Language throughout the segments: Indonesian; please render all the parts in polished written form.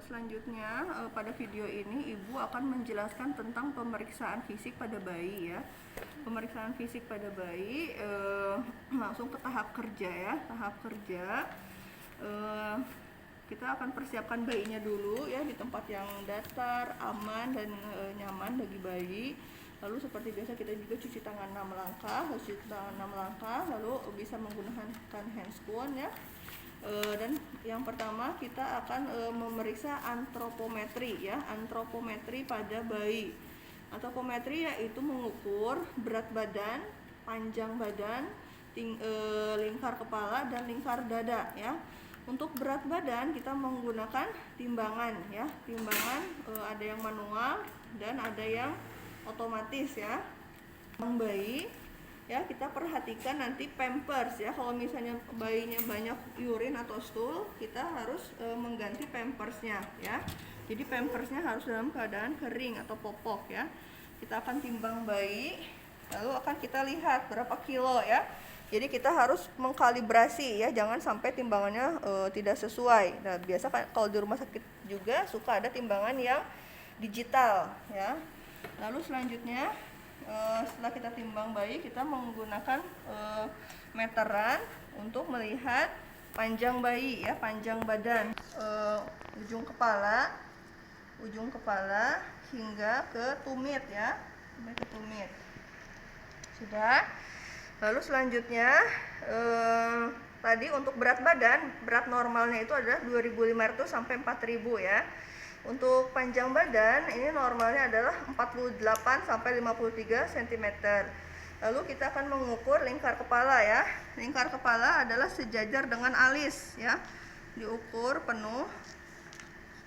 Selanjutnya pada video ini ibu akan menjelaskan tentang pemeriksaan fisik pada bayi ya. Pemeriksaan fisik pada bayi langsung ke tahap kerja ya. Tahap kerja kita akan persiapkan bayinya dulu ya di tempat yang datar, aman dan nyaman bagi bayi. Lalu seperti biasa kita juga cuci tangan 6 langkah, lalu bisa menggunakan handscoon ya. Dan yang pertama kita akan memeriksa antropometri ya, antropometri pada bayi. Antropometri yaitu mengukur berat badan, panjang badan, lingkar kepala dan lingkar dada ya. Untuk berat badan kita menggunakan timbangan ya, timbangan ada yang manual dan ada yang otomatis ya. Bayi ya, kita perhatikan nanti pampers ya. Kalau misalnya bayinya banyak urin atau stool, kita harus mengganti pampersnya ya. Jadi pampersnya harus dalam keadaan kering atau popok ya. Kita akan timbang bayi, lalu akan kita lihat berapa kilo ya. Jadi kita harus mengkalibrasi ya, jangan sampai timbangannya tidak sesuai. Nah, biasa kalau di rumah sakit juga suka ada timbangan yang digital ya. Lalu selanjutnya setelah kita timbang bayi, kita menggunakan meteran untuk melihat panjang bayi ya, panjang badan, ujung kepala hingga ke tumit ya, sampai ke tumit. Sudah. Lalu selanjutnya tadi untuk berat badan, berat normalnya itu adalah 2.500 sampai 4.000 ya. Untuk panjang badan ini normalnya adalah 48 sampai 53 cm. Lalu kita akan mengukur lingkar kepala ya. Lingkar kepala adalah sejajar dengan alis ya. Diukur penuh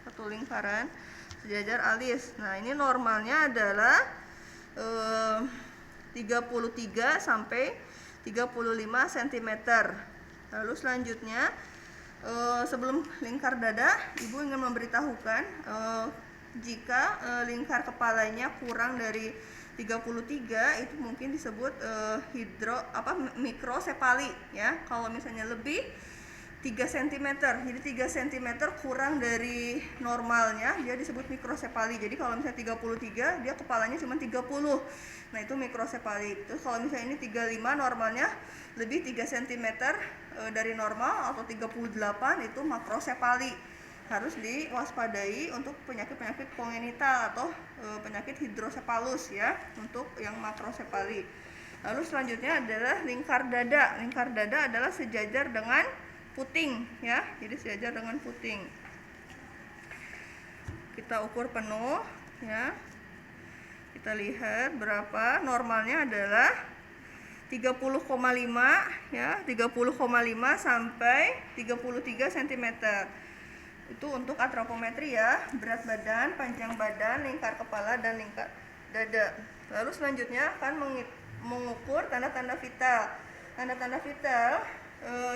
satu lingkaran sejajar alis. Nah, ini normalnya adalah 33 sampai 35 cm. Lalu selanjutnya sebelum lingkar dada, ibu ingin memberitahukan jika lingkar kepalanya kurang dari 33 itu mungkin disebut mikrosefali ya. Kalau misalnya lebih 3 cm, jadi 3 cm kurang dari normalnya dia disebut mikrosefali. Jadi kalau misalnya 33 dia kepalanya cuma 30, nah itu mikrosefali. Terus kalau misalnya ini 35 normalnya lebih 3 cm dari normal atau 38 itu makrosefali. Harus diwaspadai untuk penyakit-penyakit kongenital atau penyakit hidrosefalus ya, untuk yang makrosefali. Lalu selanjutnya adalah lingkar dada. Lingkar dada adalah sejajar dengan puting ya, jadi sejajar dengan puting. Kita ukur penuh ya. Kita lihat berapa, normalnya adalah 30,5 ya, 30,5 sampai 33 cm. Itu untuk antropometri ya, berat badan, panjang badan, lingkar kepala dan lingkar dada. Lalu selanjutnya akan mengukur tanda-tanda vital. Tanda-tanda vital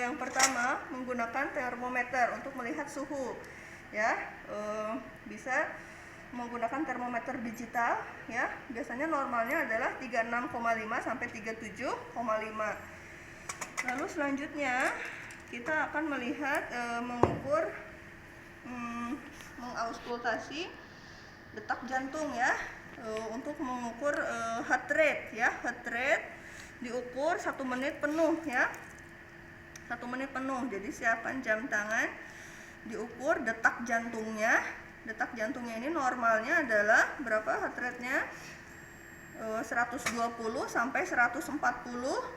yang pertama menggunakan termometer untuk melihat suhu ya. Bisa menggunakan termometer digital ya. Biasanya normalnya adalah 36,5 sampai 37,5. Lalu selanjutnya kita akan melihat mengukur mengauskultasi detak jantung ya, untuk mengukur heart rate ya. Heart rate diukur 1 menit penuh ya, 1 menit penuh. Jadi siapkan jam tangan, diukur detak jantungnya. Detak jantungnya ini normalnya adalah berapa heart rate-nya? 120 sampai 140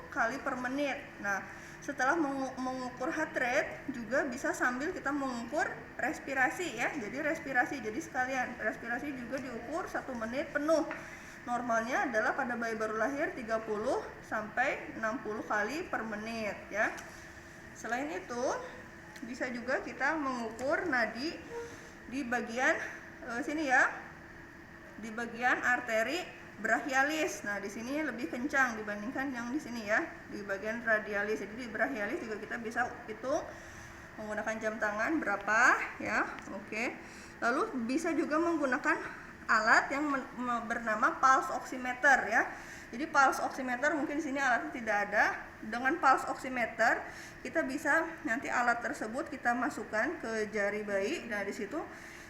kali per menit. Nah, setelah mengukur heart rate juga bisa sambil kita mengukur respirasi ya. Jadi respirasi, jadi sekalian respirasi juga diukur 1 menit penuh. Normalnya adalah pada bayi baru lahir 30 sampai 60 kali per menit ya. Selain itu bisa juga kita mengukur nadi di bagian sini ya, di bagian arteri brachialis. Nah, di sini lebih kencang dibandingkan yang di sini ya, di bagian radialis. Jadi di brachialis juga kita bisa hitung menggunakan jam tangan berapa ya. Oke. Lalu bisa juga menggunakan alat yang bernama pulse oximeter ya. Jadi pulse oximeter mungkin di sini alatnya tidak ada. Dengan pulse oximeter kita bisa nanti alat tersebut kita masukkan ke jari bayi. Nah, di situ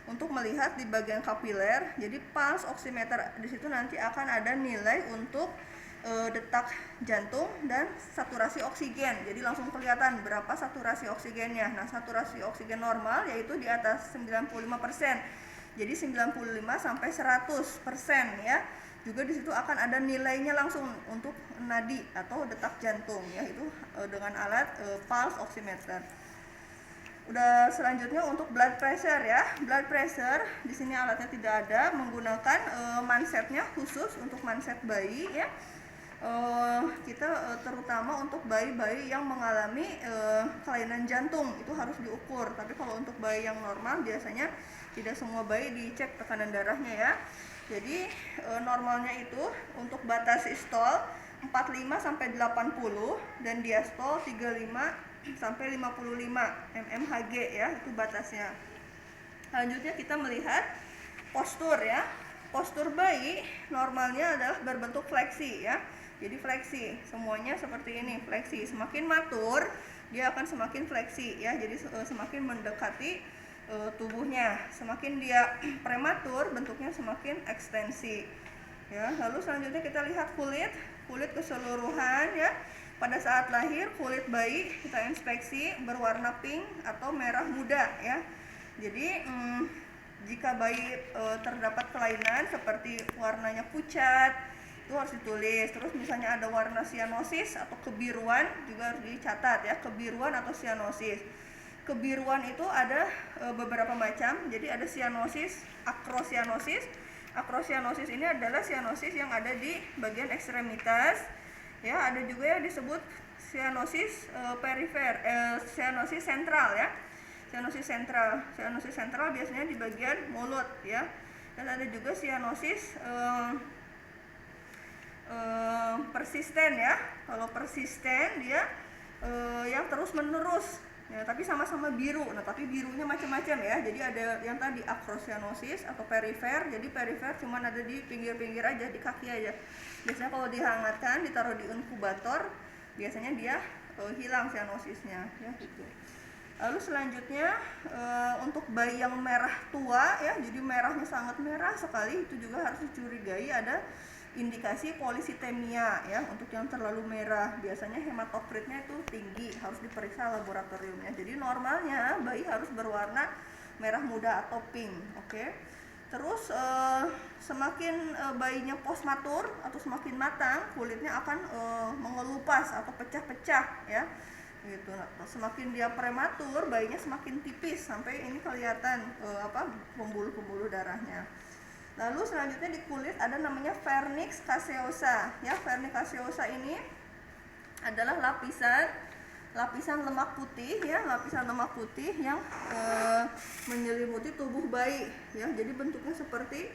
untuk melihat di bagian kapiler. Jadi pulse oximeter di situ nanti akan ada nilai untuk detak jantung dan saturasi oksigen. Jadi langsung kelihatan berapa saturasi oksigennya. Nah, saturasi oksigen normal yaitu di atas 95%. Jadi 95 sampai 100% ya. Juga di situ akan ada nilainya langsung untuk nadi atau detak jantung, yaitu dengan alat pulse oximeter. Udah, selanjutnya untuk blood pressure ya. Blood pressure di sini alatnya tidak ada, menggunakan mansetnya khusus untuk manset bayi ya. Kita terutama untuk bayi-bayi yang mengalami kelainan jantung itu harus diukur. Tapi kalau untuk bayi yang normal biasanya tidak semua bayi dicek tekanan darahnya ya. Jadi normalnya itu untuk batas sistol 45 sampai 80 dan diastol 35 sampai 55 mmHg ya, itu batasnya. Selanjutnya kita melihat postur ya. Postur bayi normalnya adalah berbentuk fleksi ya. Jadi fleksi, semuanya seperti ini, fleksi. Semakin matur, dia akan semakin fleksi ya. Jadi semakin mendekati tubuhnya. Semakin dia prematur, bentuknya semakin ekstensi. Ya, lalu selanjutnya kita lihat kulit keseluruhan ya. Pada saat lahir kulit bayi kita inspeksi berwarna pink atau merah muda ya. Jadi jika bayi terdapat kelainan seperti warnanya pucat, itu harus ditulis. Terus misalnya ada warna sianosis atau kebiruan juga harus dicatat ya, kebiruan atau sianosis. Kebiruan itu ada beberapa macam. Jadi ada sianosis, akrosianosis. Akrosianosis ini adalah sianosis yang ada di bagian ekstremitas. Ya, ada juga yang disebut sianosis perifer, sianosis sentral ya. Sianosis sentral. Sianosis sentral biasanya di bagian mulut ya. Dan ada juga sianosis persisten ya. Kalau persisten dia yang terus menerus ya, tapi sama-sama biru. Nah, tapi birunya macam-macam ya. Jadi ada yang tadi akrosianosis atau perifer. Jadi perifer cuma ada di pinggir-pinggir aja, di kaki aja. Biasanya kalau dihangatkan, ditaruh di inkubator, biasanya dia hilang sianosisnya ya gitu. Lalu selanjutnya untuk bayi yang merah tua ya, jadi merahnya sangat merah sekali, itu juga harus dicurigai ada indikasi polisitemia ya. Untuk yang terlalu merah biasanya hematokritnya itu tinggi, harus diperiksa laboratoriumnya. Jadi normalnya bayi harus berwarna merah muda atau pink. Oke. Terus semakin bayinya postmatur atau semakin matang, kulitnya akan mengelupas atau pecah-pecah ya gitu. Nah, semakin dia prematur, bayinya semakin tipis sampai ini kelihatan pembuluh-pembuluh darahnya. Lalu selanjutnya di kulit ada namanya vernix caseosa ya. Vernix caseosa ini adalah lapisan lemak putih ya, lapisan lemak putih yang menyelimuti tubuh bayi ya. Jadi bentuknya seperti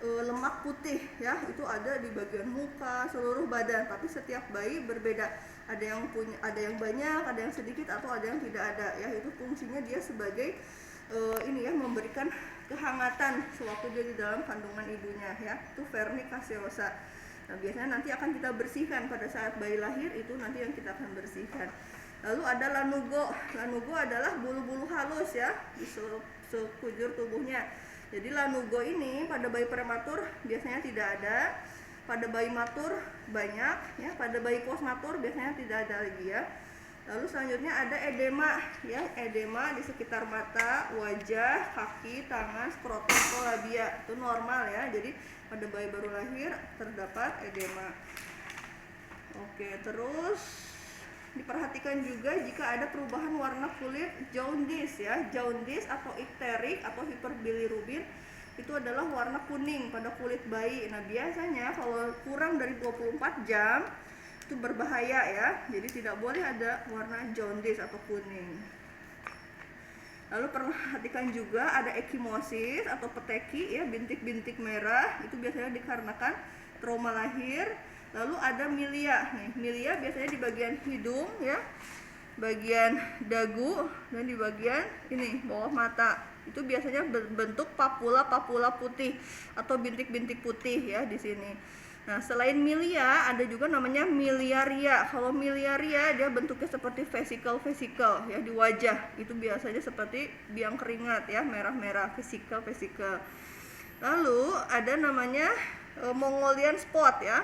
lemak putih ya, itu ada di bagian muka, seluruh badan, tapi setiap bayi berbeda. Ada yang banyak, ada yang sedikit, atau ada yang tidak ada ya. Itu fungsinya dia sebagai memberikan kehangatan sewaktu dia di dalam kandungan ibunya ya. Itu vernix caseosa. Nah, biasanya nanti akan kita bersihkan pada saat bayi lahir, itu nanti yang kita akan bersihkan. Lalu ada lanugo. Lanugo adalah bulu-bulu halus ya di sekujur tubuhnya. Jadi lanugo ini pada bayi prematur biasanya tidak ada, pada bayi matur banyak ya, pada bayi postmatur biasanya tidak ada lagi ya. Lalu selanjutnya ada edema ya, edema di sekitar mata, wajah, kaki, tangan, skrotum atau labia. Itu normal ya. Jadi pada bayi baru lahir terdapat edema. Oke, terus diperhatikan juga jika ada perubahan warna kulit jaundice ya. Jaundice atau ikterik atau hiperbilirubin itu adalah warna kuning pada kulit bayi. Nah, biasanya kalau kurang dari 24 jam itu berbahaya ya. Jadi tidak boleh ada warna jaundice atau kuning. Lalu perhatikan juga ada ekimosis atau peteki ya, bintik-bintik merah. Itu biasanya dikarenakan trauma lahir. Lalu ada milia nih. Milia biasanya di bagian hidung ya, bagian dagu, dan di bagian ini bawah mata. Itu biasanya berbentuk papula putih atau bintik-bintik putih ya di sini. Nah, selain milia ada juga namanya miliaria. Kalau miliaria dia bentuknya seperti vesikel ya di wajah. Itu biasanya seperti biang keringat ya, merah-merah, vesikel. Lalu ada namanya Mongolian spot ya.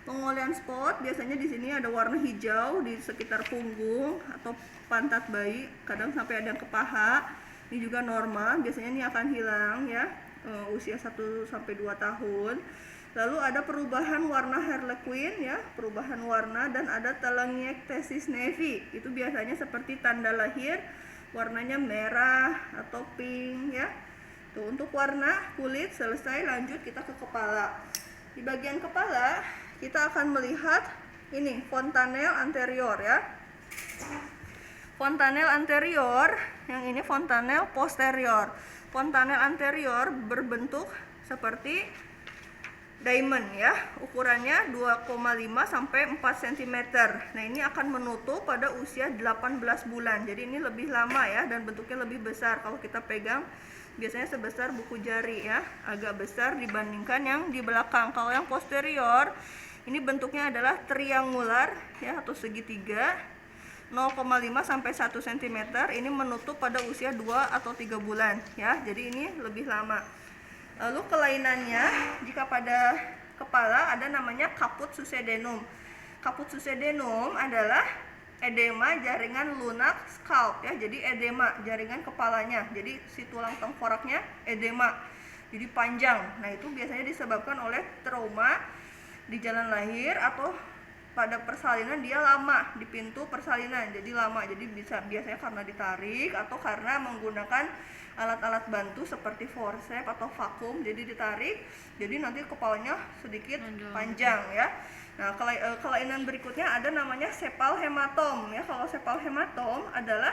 Mongolian spot biasanya di sini ada warna hijau di sekitar punggung atau pantat bayi, kadang sampai ada yang ke paha. Ini juga normal, biasanya ini akan hilang ya usia 1 sampai 2 tahun. Lalu ada perubahan warna harlequin ya, perubahan warna, dan ada telangiectasis nevi. Itu biasanya seperti tanda lahir, warnanya merah atau pink ya. Tuh, untuk warna kulit selesai, lanjut kita ke kepala. Di bagian kepala kita akan melihat ini fontanel anterior ya. Fontanel anterior, yang ini fontanel posterior. Fontanel anterior berbentuk seperti diamond ya, ukurannya 2,5 sampai 4 cm. Nah, ini akan menutup pada usia 18 bulan. Jadi ini lebih lama ya, dan bentuknya lebih besar. Kalau kita pegang biasanya sebesar buku jari ya, agak besar dibandingkan yang di belakang. Kalau yang posterior ini bentuknya adalah triangular ya, atau segitiga, 0,5 sampai 1 cm. Ini menutup pada usia 2 atau 3 bulan ya. Jadi ini lebih lama. Lalu kelainannya, jika pada kepala ada namanya caput succedanum. Caput succedanum adalah edema jaringan lunak scalp ya. Jadi edema jaringan kepalanya. Jadi si tulang tengkoraknya edema. Jadi panjang. Nah, itu biasanya disebabkan oleh trauma di jalan lahir atau pada persalinan dia lama di pintu persalinan. Jadi lama. Jadi biasanya karena ditarik atau karena menggunakan alat-alat bantu seperti forceps atau vakum, jadi ditarik, jadi nanti kepalanya sedikit panjang ya. Nah, kelainan berikutnya ada namanya sepal hematom ya. Kalau sepal hematom adalah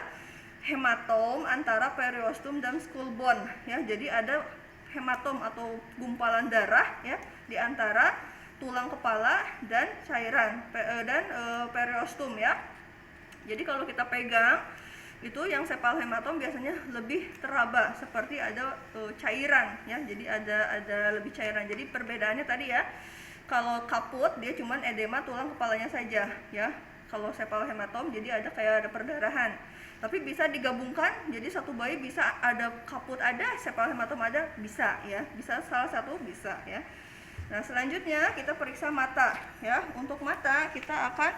hematom antara periostum dan skull bone ya. Jadi ada hematom atau gumpalan darah ya di antara tulang kepala dan cairan periostum ya. Jadi kalau kita pegang itu yang sepal hematom biasanya lebih teraba, seperti ada cairan ya. Jadi ada lebih cairan. Jadi perbedaannya tadi ya, kalau kaput dia cuman edema tulang kepalanya saja ya. Kalau sepal hematom jadi ada perdarahan. Tapi bisa digabungkan, jadi satu bayi bisa ada kaput, ada sepal hematom, ada, bisa ya. Bisa salah satu bisa ya. Nah, selanjutnya kita periksa mata ya. Untuk mata kita akan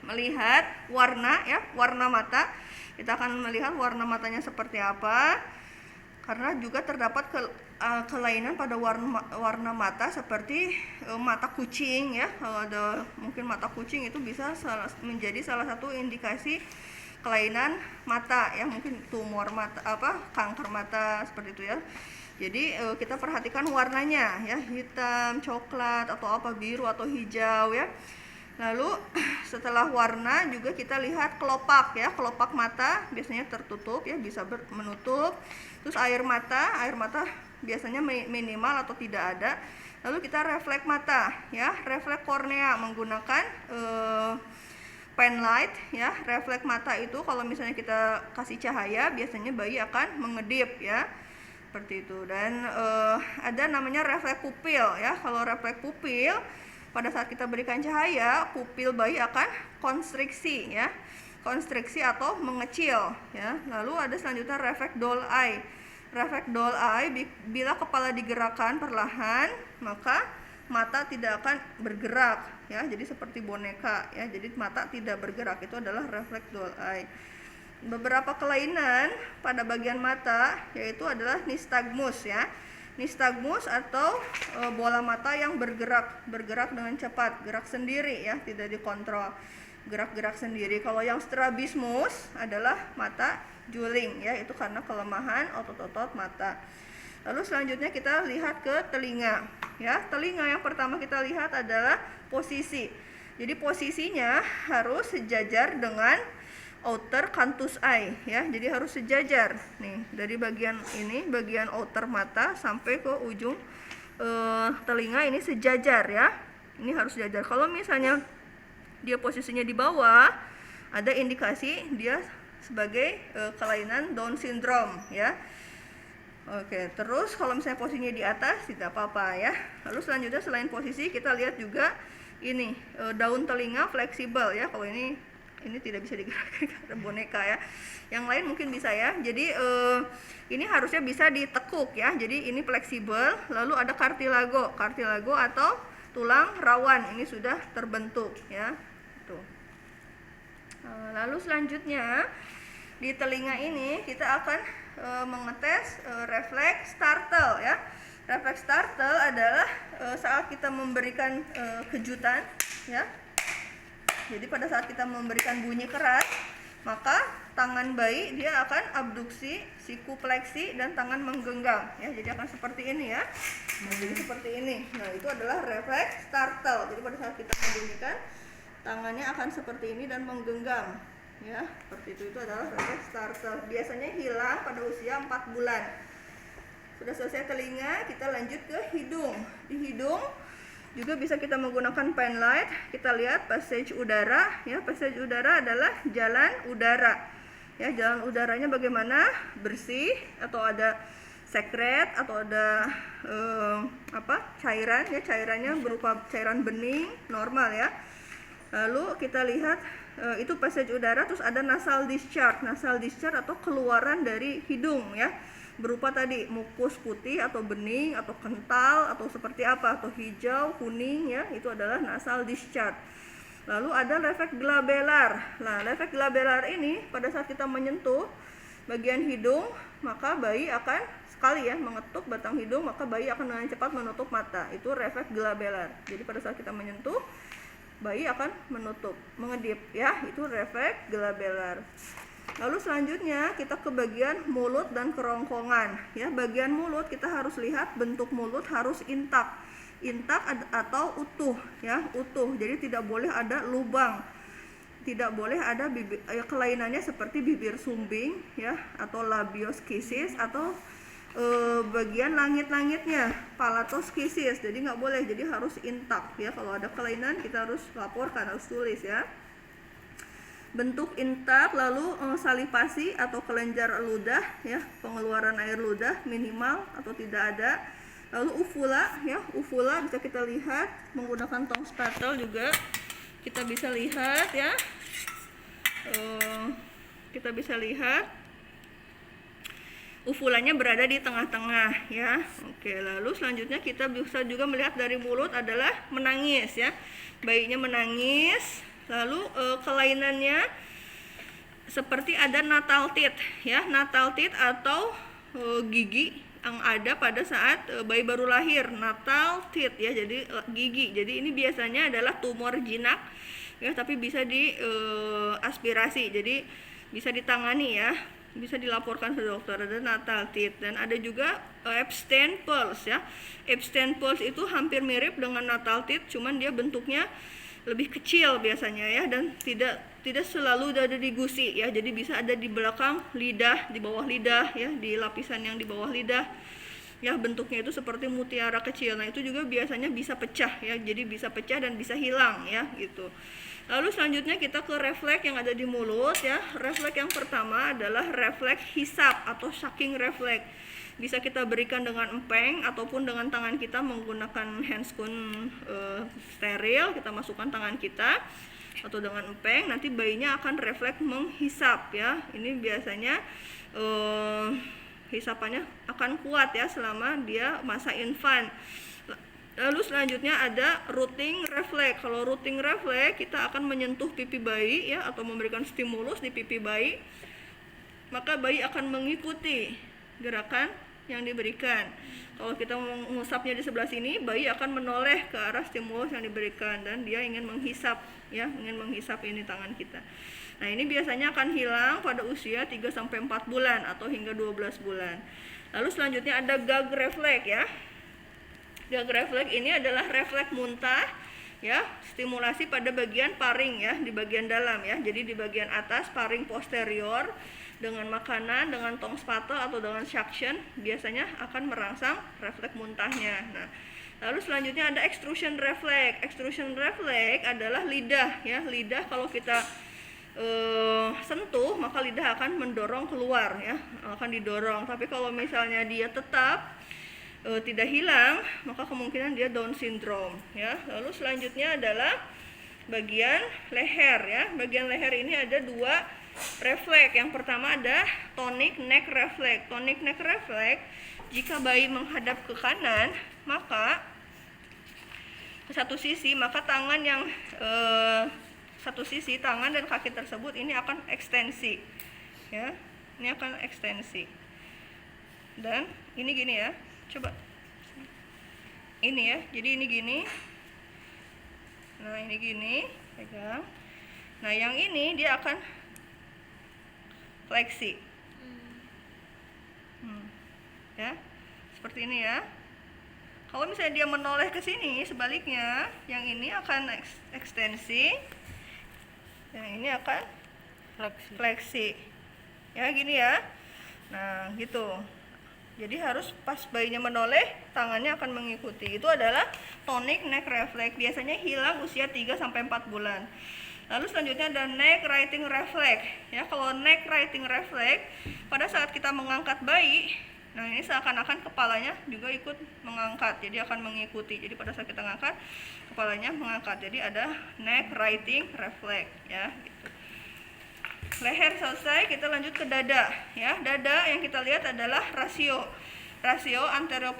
melihat warna ya, warna mata. Kita akan melihat warna matanya seperti apa, karena juga terdapat kelainan pada warna mata seperti mata kucing ya. Kalau ada mungkin mata kucing itu bisa menjadi salah satu indikasi kelainan mata ya, mungkin tumor mata, kanker mata seperti itu ya. Jadi kita perhatikan warnanya ya, hitam, coklat atau biru atau hijau ya. Lalu setelah warna juga kita lihat kelopak ya, kelopak mata biasanya tertutup ya, bisa menutup. Terus air mata biasanya minimal atau tidak ada. Lalu kita refleks mata ya, refleks kornea menggunakan pen light ya. Refleks mata itu kalau misalnya kita kasih cahaya biasanya bayi akan mengedip ya, seperti itu. Dan ada namanya refleks pupil ya. Kalau refleks pupil, pada saat kita berikan cahaya, pupil bayi akan konstriksi ya, konstriksi atau mengecil ya. Lalu ada selanjutnya refleks doll eye. Refleks doll eye, bila kepala digerakkan perlahan, maka mata tidak akan bergerak ya. Jadi seperti boneka ya. Jadi mata tidak bergerak, itu adalah refleks doll eye. Beberapa kelainan pada bagian mata yaitu adalah nystagmus ya. Nystagmus atau bola mata yang bergerak dengan cepat, gerak sendiri ya, tidak dikontrol, gerak sendiri. Kalau yang strabismus adalah mata juling ya, itu karena kelemahan otot-otot mata. Lalu selanjutnya kita lihat ke telinga ya. Telinga yang pertama kita lihat adalah posisi. Jadi posisinya harus sejajar dengan outer canthus eye ya. Jadi harus sejajar nih, dari bagian ini, bagian outer mata sampai ke ujung telinga ini sejajar ya. Ini harus sejajar. Kalau misalnya dia posisinya di bawah, ada indikasi dia sebagai kelainan Down syndrome ya. Oke, terus kalau misalnya posisinya di atas tidak apa-apa ya. Lalu selanjutnya selain posisi kita lihat juga ini daun telinga fleksibel ya. Kalau ini tidak bisa digerakkan karena boneka ya. Yang lain mungkin bisa ya. Jadi ini harusnya bisa ditekuk ya. Jadi ini fleksibel. Lalu ada cartilago atau tulang rawan. Ini sudah terbentuk ya. Tuh. Lalu selanjutnya di telinga ini kita akan mengetes refleks startle ya. Refleks startle adalah saat kita memberikan kejutan ya. Jadi pada saat kita memberikan bunyi keras, maka tangan bayi dia akan abduksi, sikupleksi, dan tangan menggenggam ya. Jadi akan seperti ini ya. Jadi seperti ini. Nah, itu adalah refleks startle. Jadi pada saat kita membunyikan, tangannya akan seperti ini dan menggenggam ya, seperti itu adalah refleks startle. Biasanya hilang pada usia 4 bulan. Sudah selesai telinga, kita lanjut ke hidung. Di hidung juga bisa kita menggunakan pen light. Kita lihat passage udara ya. Passage udara adalah jalan udara ya. Jalan udaranya bagaimana? Bersih atau ada sekret atau ada cairan ya. Cairannya berupa cairan bening normal ya. Lalu kita lihat itu passage udara, terus ada nasal discharge atau keluaran dari hidung ya, berupa tadi mukus putih atau bening atau kental atau seperti apa, atau hijau, kuning ya, itu adalah nasal discharge. Lalu ada refleks glabelar. Nah, refleks glabelar ini pada saat kita menyentuh bagian hidung, maka bayi akan sekali ya mengetuk batang hidung, maka bayi akan dengan cepat menutup mata. Itu refleks glabelar. Jadi pada saat kita menyentuh, bayi akan menutup, mengedip ya, itu refleks glabelar. Lalu selanjutnya kita ke bagian mulut dan kerongkongan ya. Bagian mulut kita harus lihat bentuk mulut harus intak atau utuh ya, utuh. Jadi tidak boleh ada lubang, tidak boleh ada bibir, kelainannya seperti bibir sumbing ya, atau labioskisis, atau bagian langit-langitnya palatoskisis. Jadi nggak boleh, jadi harus intak ya. Kalau ada kelainan kita harus laporkan, harus tulis ya. Bentuk intak. Lalu salivasi atau kelenjar ludah ya, pengeluaran air ludah minimal atau tidak ada. Lalu uvula ya, uvula bisa kita lihat menggunakan tong spatel juga kita bisa lihat ya. Kita bisa lihat uvulanya berada di tengah-tengah ya. Oke, lalu selanjutnya kita bisa juga melihat dari mulut adalah menangis ya. Bayinya menangis. Lalu kelainannya seperti ada natal teeth ya, natal teeth atau gigi yang ada pada saat bayi baru lahir, natal teeth ya, jadi gigi. Jadi ini biasanya adalah tumor jinak ya, tapi bisa diaspirasi, jadi bisa ditangani ya, bisa dilaporkan ke dokter. Ada natal teeth dan ada juga Epstein pulse ya. Epstein pulse itu hampir mirip dengan natal teeth, cuman dia bentuknya lebih kecil biasanya ya, dan tidak selalu ada di gusi ya. Jadi bisa ada di belakang lidah, di bawah lidah ya, di lapisan yang di bawah lidah ya. Bentuknya itu seperti mutiara kecil. Nah, itu juga biasanya bisa pecah ya. Jadi bisa pecah dan bisa hilang ya gitu. Lalu selanjutnya kita ke refleks yang ada di mulut ya. Refleks yang pertama adalah refleks hisap atau sucking refleks. Bisa kita berikan dengan empeng ataupun dengan tangan kita menggunakan handscoon steril. Kita masukkan tangan kita atau dengan empeng, nanti bayinya akan refleks menghisap ya. Ini biasanya hisapannya akan kuat ya selama dia masa infant. Lalu selanjutnya ada rooting refleks. Kalau rooting refleks, kita akan menyentuh pipi bayi ya, atau memberikan stimulus di pipi bayi, maka bayi akan mengikuti gerakan yang diberikan. Kalau kita mengusapnya di sebelah sini, bayi akan menoleh ke arah stimulus yang diberikan dan dia ingin menghisap ya, ingin menghisap ini tangan kita. Nah, ini biasanya akan hilang pada usia 3-4 bulan atau hingga 12 bulan. Lalu selanjutnya ada gag refleks ya. Gag refleks ini adalah refleks muntah ya, stimulasi pada bagian paring ya, di bagian dalam ya. Jadi di bagian atas paring posterior, dengan makanan, dengan tong spatel atau dengan suction biasanya akan merangsang refleks muntahnya. Nah, lalu selanjutnya ada extrusion reflex. Extrusion reflex adalah lidah ya. Lidah kalau kita sentuh, maka lidah akan mendorong keluar ya, akan didorong. Tapi kalau misalnya dia tetap tidak hilang, maka kemungkinan dia Down syndrome ya. Lalu selanjutnya adalah bagian leher ya. Bagian leher ini ada dua refleks. Yang pertama ada tonic neck reflex. Tonic neck reflex, jika bayi menghadap ke kanan, maka ke satu sisi, maka tangan yang satu sisi, tangan dan kaki tersebut ini akan ekstensi ya. Ini akan ekstensi. Dan ini gini ya. Coba ini ya, jadi ini gini, nah ini gini, pegang. Nah yang ini dia akan fleksi ya, seperti ini ya. Kalau misalnya dia menoleh ke sini, sebaliknya yang ini akan ekstensi, yang ini akan fleksi ya, gini ya. Nah gitu. Jadi harus pas bayinya menoleh, tangannya akan mengikuti. Itu adalah tonic neck reflex. Biasanya hilang usia 3-4 bulan. Lalu selanjutnya ada neck writing reflex. Ya, kalau neck writing reflex, pada saat kita mengangkat bayi, nah ini seakan-akan kepalanya juga ikut mengangkat. Jadi akan mengikuti. Jadi pada saat kita mengangkat, kepalanya mengangkat. Jadi ada neck writing reflex ya, gitu. Leher selesai, kita lanjut ke dada ya. Dada yang kita lihat adalah rasio anterior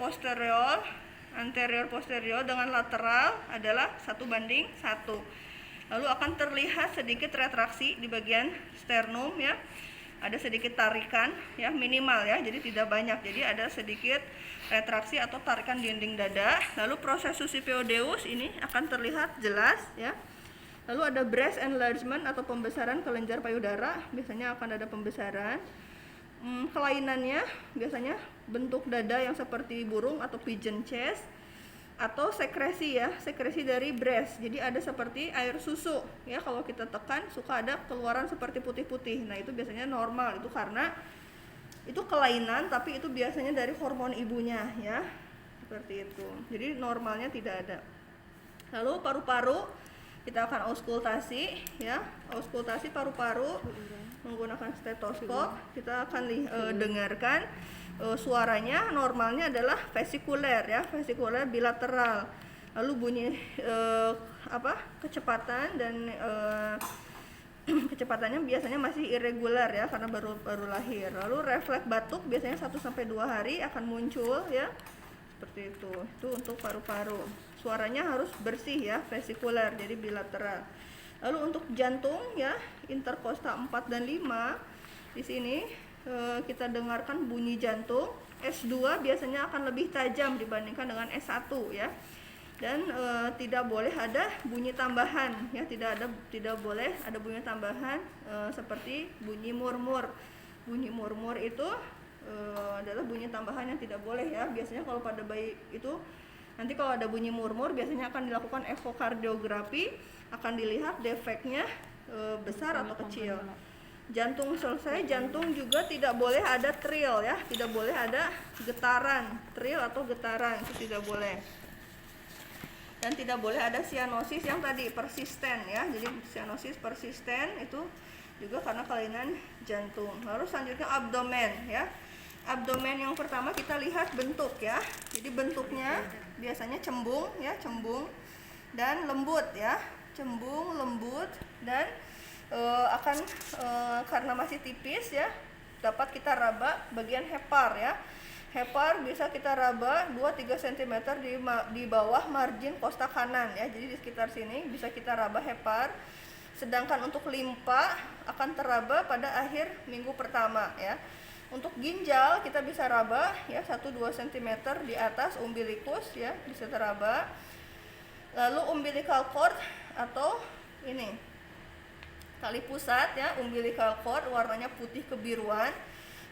posterior dengan lateral adalah 1:1. Lalu akan terlihat sedikit retraksi di bagian sternum ya, ada sedikit tarikan ya, minimal ya, jadi tidak banyak. Jadi ada sedikit retraksi atau tarikan dinding dada. Lalu proses Susipeodeus ini akan terlihat jelas ya. Lalu ada breast enlargement atau pembesaran kelenjar payudara, biasanya akan ada pembesaran. Kelainannya biasanya bentuk dada yang seperti burung atau pigeon chest, atau sekresi ya, sekresi dari breast. Jadi ada seperti air susu ya, kalau kita tekan suka ada keluaran seperti putih-putih. Nah itu biasanya normal, itu karena itu kelainan, tapi itu biasanya dari hormon ibunya ya, seperti itu. Jadi normalnya tidak ada. Lalu paru-paru, kita akan auskultasi ya, auskultasi paru-paru menggunakan stetoskop. Kita akan dengarkan suaranya. Normalnya adalah vesikuler ya, vesikuler bilateral. Lalu bunyi kecepatan dan kecepatannya biasanya masih irregular ya, karena baru lahir. Lalu refleks batuk biasanya 1-2 hari akan muncul ya, seperti itu. Itu untuk paru-paru. Suaranya harus bersih ya, vesikuler, jadi bilateral. Lalu untuk jantung ya, interkosta 4 dan 5, di sini kita dengarkan bunyi jantung. S2 biasanya akan lebih tajam dibandingkan dengan S1 ya. Dan tidak boleh ada bunyi tambahan ya, tidak boleh ada bunyi tambahan seperti bunyi murmur. Bunyi murmur itu adalah bunyi tambahan yang tidak boleh ya. Biasanya kalau pada bayi itu, nanti kalau ada bunyi murmur biasanya akan dilakukan ekokardiografi, akan dilihat defeknya besar atau kecil. Jantung selesai, jantung juga tidak boleh ada trill ya, tidak boleh ada getaran, trill atau getaran itu tidak boleh. Dan tidak boleh ada sianosis yang tadi persisten ya, jadi sianosis persisten itu juga karena kelainan jantung. Lalu selanjutnya abdomen ya. Abdomen yang pertama kita lihat bentuk ya. Jadi bentuknya biasanya cembung ya, cembung dan lembut ya. Cembung, lembut, dan akan karena masih tipis ya, dapat kita raba bagian hepar ya. Hepar bisa kita raba 2-3 cm di bawah margin kosta kanan ya. Jadi di sekitar sini bisa kita raba hepar. Sedangkan untuk limpa akan teraba pada akhir minggu pertama ya. Untuk ginjal kita bisa raba ya 1-2 cm di atas umbilikus ya, bisa teraba. Lalu umbilical cord atau ini tali pusat ya, umbilical cord warnanya putih kebiruan.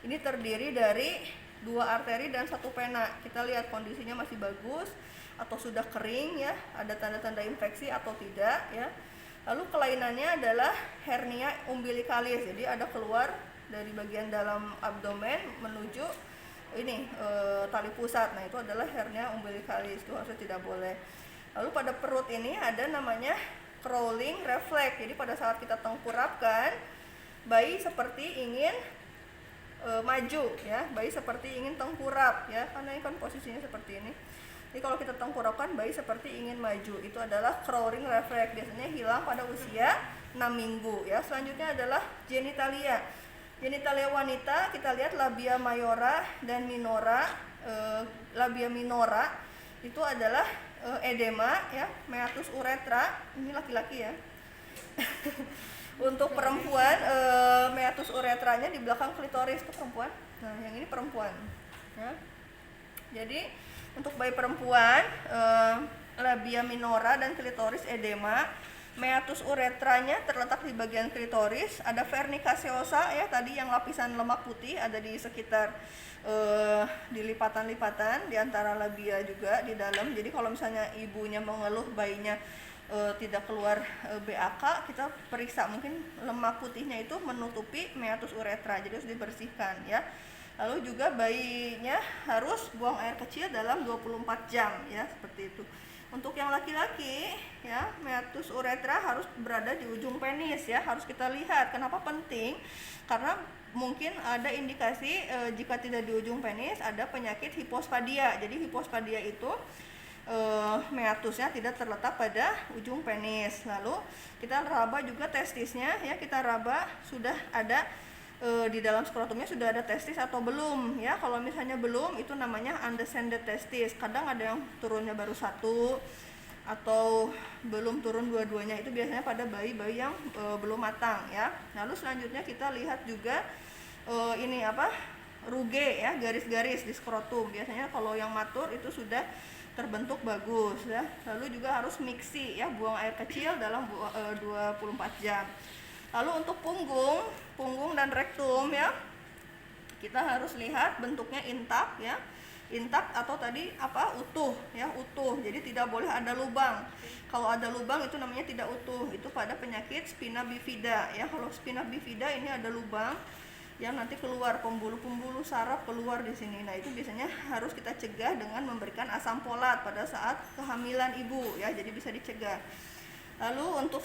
Ini terdiri dari 2 arteri dan 1 pena. Kita lihat kondisinya masih bagus atau sudah kering ya, ada tanda-tanda infeksi atau tidak ya. Lalu kelainannya adalah hernia umbilicalis, jadi ada keluar dari bagian dalam abdomen menuju ini tali pusat. Nah itu adalah hernia umbilicalis, itu harusnya tidak boleh. Lalu pada perut ini ada namanya crawling reflex. Jadi pada saat kita tengkurapkan, bayi seperti ingin maju ya, bayi seperti ingin tengkurap ya, karena ini kan posisinya seperti ini. Jadi kalau kita tengkurapkan, bayi seperti ingin maju. Itu adalah crawling reflex, biasanya hilang pada usia 6 minggu ya. Selanjutnya adalah genitalia. Genitalia wanita, kita lihat labia mayora dan minora. Labia minora itu adalah edema ya, meatus uretra, ini laki-laki ya. Untuk perempuan, meatus uretranya di belakang klitoris, itu perempuan. Nah, yang ini perempuan ya. Jadi untuk bayi perempuan, labia minora dan klitoris edema, meatus uretranya terletak di bagian klitoris, ada vernica seosa ya, tadi yang lapisan lemak putih ada di sekitar di lipatan-lipatan di antara labia juga di dalam. Jadi kalau misalnya ibunya mengeluh bayinya tidak keluar BAK, kita periksa, mungkin lemak putihnya itu menutupi meatus uretra, jadi harus dibersihkan ya. Lalu juga bayinya harus buang air kecil dalam 24 jam ya, seperti itu. Untuk yang laki-laki ya, meatus uretra harus berada di ujung penis ya, harus kita lihat. Kenapa penting? Karena mungkin ada indikasi jika tidak di ujung penis ada penyakit hipospadia. Jadi hipospadia itu meatusnya tidak terletak pada ujung penis. Lalu kita raba juga testisnya ya, kita raba sudah ada di dalam skrotumnya sudah ada testis atau belum ya. Kalau misalnya belum, itu namanya undescended testis. Kadang ada yang turunnya baru satu atau belum turun dua-duanya, itu biasanya pada bayi-bayi yang belum matang ya. Lalu selanjutnya kita lihat juga ini apa, ruge ya, garis-garis di skrotum. Biasanya kalau yang matur itu sudah terbentuk bagus ya. Lalu juga harus mixi ya, buang air kecil dalam 24 jam. Lalu untuk punggung dan rektum ya, kita harus lihat bentuknya intak ya, intak atau tadi apa, utuh ya, utuh. Jadi tidak boleh ada lubang. Kalau ada lubang itu namanya tidak utuh. Itu pada penyakit spina bifida ya. Kalau spina bifida ini ada lubang yang nanti keluar pembuluh-pembuluh saraf keluar di sini. Nah, itu biasanya harus kita cegah dengan memberikan asam folat pada saat kehamilan ibu ya, jadi bisa dicegah. Lalu untuk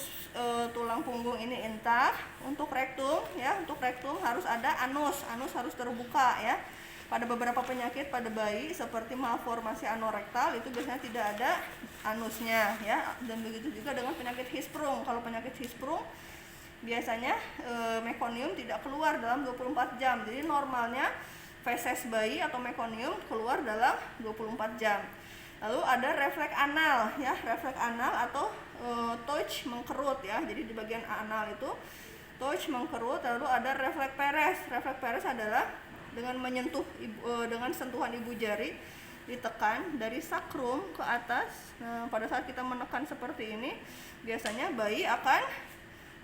tulang punggung ini intak. Untuk rektum ya, untuk rektum harus ada anus harus terbuka ya. Pada beberapa penyakit pada bayi seperti malformasi anorektal itu biasanya tidak ada anusnya ya. Dan begitu juga dengan penyakit Hirschsprung. Kalau penyakit Hirschsprung biasanya mekonium tidak keluar dalam 24 jam. Jadi normalnya feses bayi atau mekonium keluar dalam 24 jam. Lalu ada refleks anal ya, refleks anal atau touch mengkerut ya. Jadi di bagian anal itu touch mengkerut. Lalu ada refleks peres. Refleks peres adalah dengan menyentuh dengan sentuhan ibu jari, ditekan dari sakrum ke atas. Nah, pada saat kita menekan seperti ini, biasanya bayi akan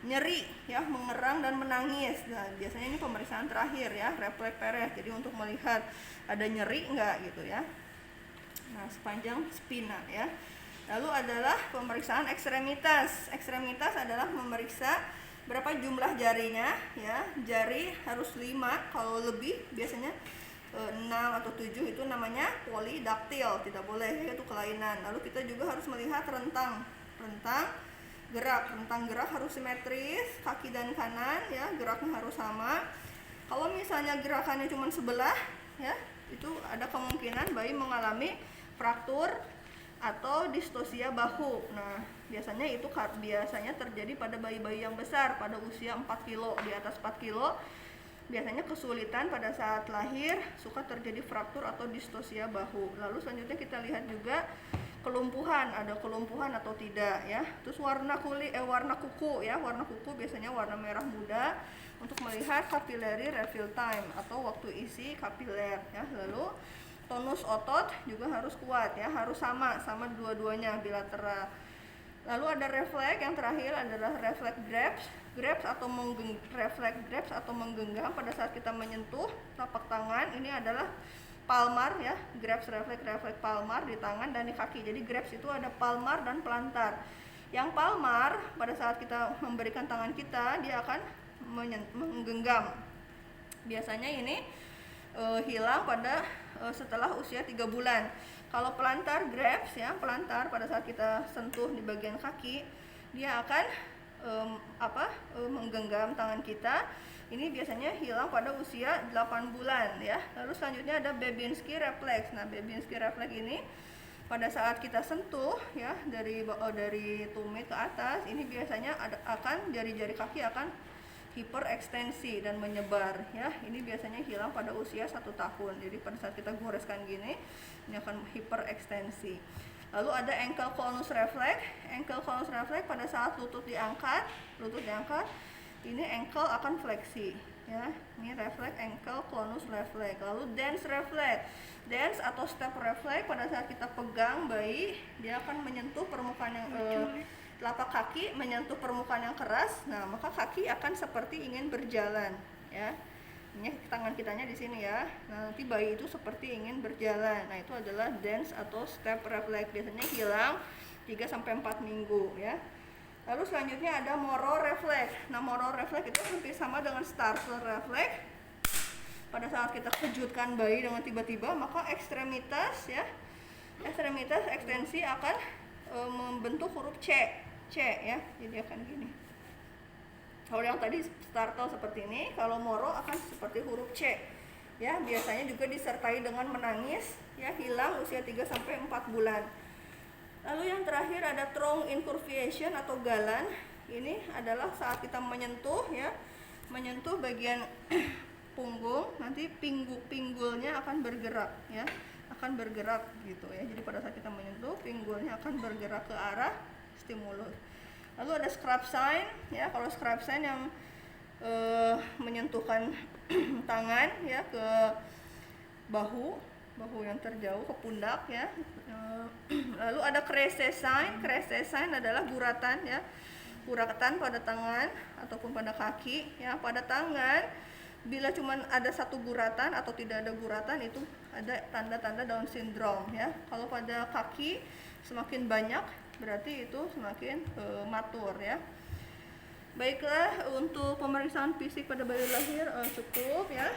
nyeri ya, mengerang dan menangis. Nah, biasanya ini pemeriksaan terakhir ya, refleks peres. Jadi untuk melihat ada nyeri enggak gitu ya. Nah, sepanjang spina ya. Lalu adalah pemeriksaan ekstremitas. Ekstremitas adalah memeriksa berapa jumlah jarinya ya. Jari harus 5, kalau lebih biasanya 6 atau 7 itu namanya polidaktil, tidak boleh, itu kelainan. Lalu kita juga harus melihat rentang gerak. Rentang gerak harus simetris, kaki dan kanan ya, geraknya harus sama. Kalau misalnya gerakannya cuma sebelah ya, itu ada kemungkinan bayi mengalami fraktur atau distosia bahu. Nah, biasanya itu biasanya terjadi pada bayi-bayi yang besar pada usia 4 kilo, di atas 4 kilo. Biasanya kesulitan pada saat lahir, suka terjadi fraktur atau distosia bahu. Lalu selanjutnya kita lihat juga kelumpuhan, ada kelumpuhan atau tidak ya. Terus warna kulit warna kuku ya, warna kuku biasanya warna merah muda untuk melihat capillary refill time atau waktu isi kapiler ya. Lalu tonus otot juga harus kuat ya, harus sama dua-duanya, bilateral. Lalu ada refleks, yang terakhir adalah refleks grabs atau menggenggam pada saat kita menyentuh tapak tangan. Ini adalah palmar ya, grabs refleks palmar di tangan dan di kaki. Jadi grabs itu ada palmar dan plantar. Yang palmar pada saat kita memberikan tangan kita, dia akan menggenggam. Biasanya ini hilang pada setelah usia 3 bulan. Kalau pelantar grabs ya, pelantar pada saat kita sentuh di bagian kaki, dia akan menggenggam tangan kita. Ini biasanya hilang pada usia 8 bulan ya. Lalu selanjutnya ada Babinski reflex. Nah, Babinski reflex ini pada saat kita sentuh ya dari tumit ke atas, ini biasanya akan jari-jari kaki akan hiperekstensi dan menyebar ya. Ini biasanya hilang pada usia 1 tahun. Jadi pada saat kita goreskan gini, ini akan hiperekstensi. Lalu ada ankle conus reflex. Ankle conus reflex pada saat lutut diangkat, ini ankle akan fleksi ya. Ini reflex ankle conus reflex. Lalu dance reflex. Dance atau step reflex, pada saat kita pegang bayi, dia akan menyentuh permukaan yang telapak kaki menyentuh permukaan yang keras. Nah, maka kaki akan seperti ingin berjalan ya. Ini tangan kitanya di sini ya. Nah, nanti bayi itu seperti ingin berjalan. Nah, itu adalah dance atau step reflex. Biasanya hilang 3 sampai 4 minggu ya. Lalu selanjutnya ada Moro reflex. Nah, Moro reflex itu hampir sama dengan startle reflex. Pada saat kita kejutkan bayi dengan tiba-tiba, maka ekstremitas ekstensi akan membentuk huruf C ya. Jadi akan gini. Kalau yang tadi startle seperti ini, kalau Moro akan seperti huruf C ya. Biasanya juga disertai dengan menangis ya, hilang usia 3 sampai 4 bulan. Lalu yang terakhir ada trunk incurvation atau galan. Ini adalah saat kita menyentuh ya, menyentuh bagian punggung, nanti pinggulnya akan bergerak ya, akan bergerak gitu ya. Jadi pada saat kita menyentuh, pinggulnya akan bergerak ke arah stimulus. Lalu ada scrap sign ya. Kalau scrap sign yang menyentuhkan tangan ya ke bahu yang terjauh, ke pundak ya. Lalu ada creste sign. Creste sign adalah guratan ya, guratan pada tangan ataupun pada kaki ya. Pada tangan, bila cuma ada 1 guratan atau tidak ada guratan, itu ada tanda-tanda Down syndrome ya. Kalau pada kaki semakin banyak, berarti itu semakin matur ya. Baiklah, untuk pemeriksaan fisik pada bayi lahir cukup ya.